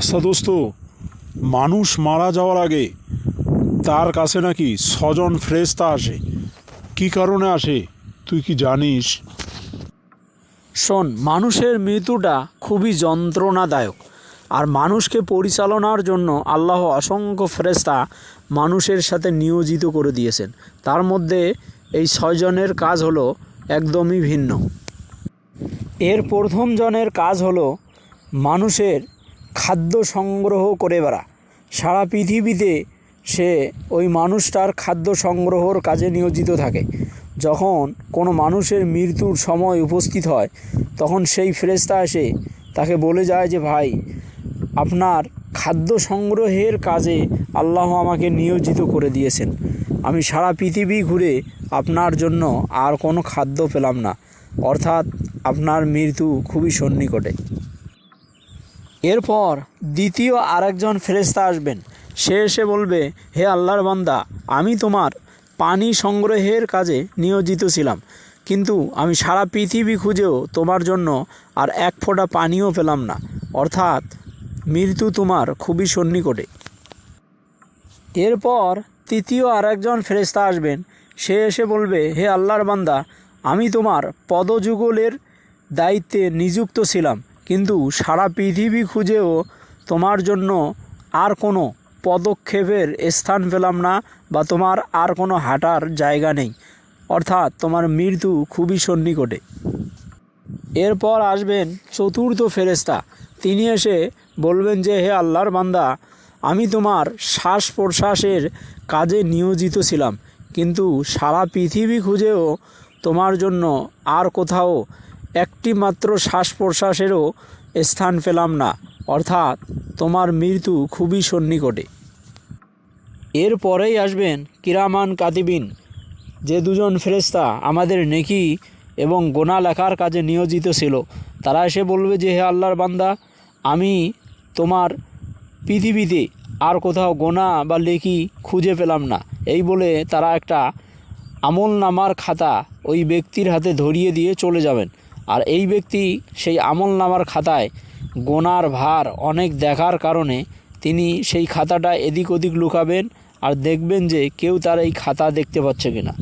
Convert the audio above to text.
আচ্ছা দোস্ত, মানুষ মারা যাওয়ার আগে তার কাছে নাকি ছজন ফেরেশতা আসে। কি কারণে আসে তুই কি জানিস? শোন, মানুষের মৃত্যুটা খুবই যন্ত্রণাদায়ক, আর মানুষকে পরিচালনার জন্য আল্লাহ অসংখ্য ফেরেশতা মানুষের সাথে নিয়োজিত করে দিয়েছেন। তার মধ্যে এই 6 জনের কাজ হলো একদমই ভিন্ন। এর প্রথম জনের কাজ হলো মানুষের খাদ্য সংগ্রহ করে বেড়া। সারা পৃথিবীতে সে ওই মানুষটার খাদ্য সংগ্রহর কাজে নিয়োজিত থাকে। যখন কোনো মানুষের মৃত্যুর সময় উপস্থিত হয়, তখন সেই ফেরেশতা এসে তাকে বলে যায় যে ভাই, আপনার খাদ্য সংগ্রহের কাজে আল্লাহ আমাকে নিয়োজিত করে দিয়েছেন। আমি সারা পৃথিবী ঘুরে আপনার জন্য আর কোনো খাদ্য পেলাম না, অর্থাৎ আপনার মৃত্যু খুবই সন্নিকটে। এরপর দ্বিতীয় আরেকজন ফেরেশতা আসবেন। সে এসে বলবে, হে আল্লাহর বান্দা, আমি তোমার পানি সংগ্রহের কাজে নিয়োজিত ছিলাম, কিন্তু আমি সারা পৃথিবী খুঁজেও তোমার জন্য আর এক ফোঁটা পানিও পেলাম না, অর্থাৎ মৃত্যু তোমার খুবই সন্নিকটে। এরপর তৃতীয় আরেকজন ফেরেশতা আসবেন। সে এসে বলবে, হে আল্লাহর বান্দা, আমি তোমার পদযুগলের দায়িত্বে নিযুক্ত ছিলাম, কিন্তু সারা পৃথিবী খুঁজেও তোমার জন্য আর কোনো পদক্ষেপের স্থান পেলাম না, বা তোমার আর কোনো হাঁটার জায়গা নেই, অর্থাৎ তোমার মৃত্যু খুবই সন্নিকটে। এরপর আসবেন চতুর্থ ফেরেশতা। তিনি এসে বলবেন যে, হে আল্লাহর বান্দা, আমি তোমার শ্বাস প্রশ্বাসের কাজে নিয়োজিত ছিলাম, কিন্তু সারা পৃথিবী খুঁজেও তোমার জন্য আর কোথাও একটি মাত্র শ্বাস প্রশ্বাসেরও স্থান পেলাম না, অর্থাৎ তোমার মৃত্যু খুবই সন্নিকটে। এরপরেই আসবেন কিরামান কাতিবিন, যে দুজন ফেরেশতা আমাদের নেকি এবং গোনা লেখার কাজে নিয়োজিত ছিল। তারা এসে বলবে যে, হে আল্লাহর বান্দা, আমি তোমার পৃথিবীতে আর কোথাও গোনা বা লেখি খুঁজে পেলাম না। এই বলে তারা একটা আমল নামার খাতা ওই ব্যক্তির হাতে ধরিয়ে দিয়ে চলে যাবেন। আর এই ব্যক্তি সেই আমল নামার খাতায় গোনার ভার অনেক দেখার কারণে তিনি সেই খাতাটা এদিক ওদিক লুকাবেন, আর দেখবেন যে কেউ তার এই খাতা দেখতে পাচ্ছে কিনা।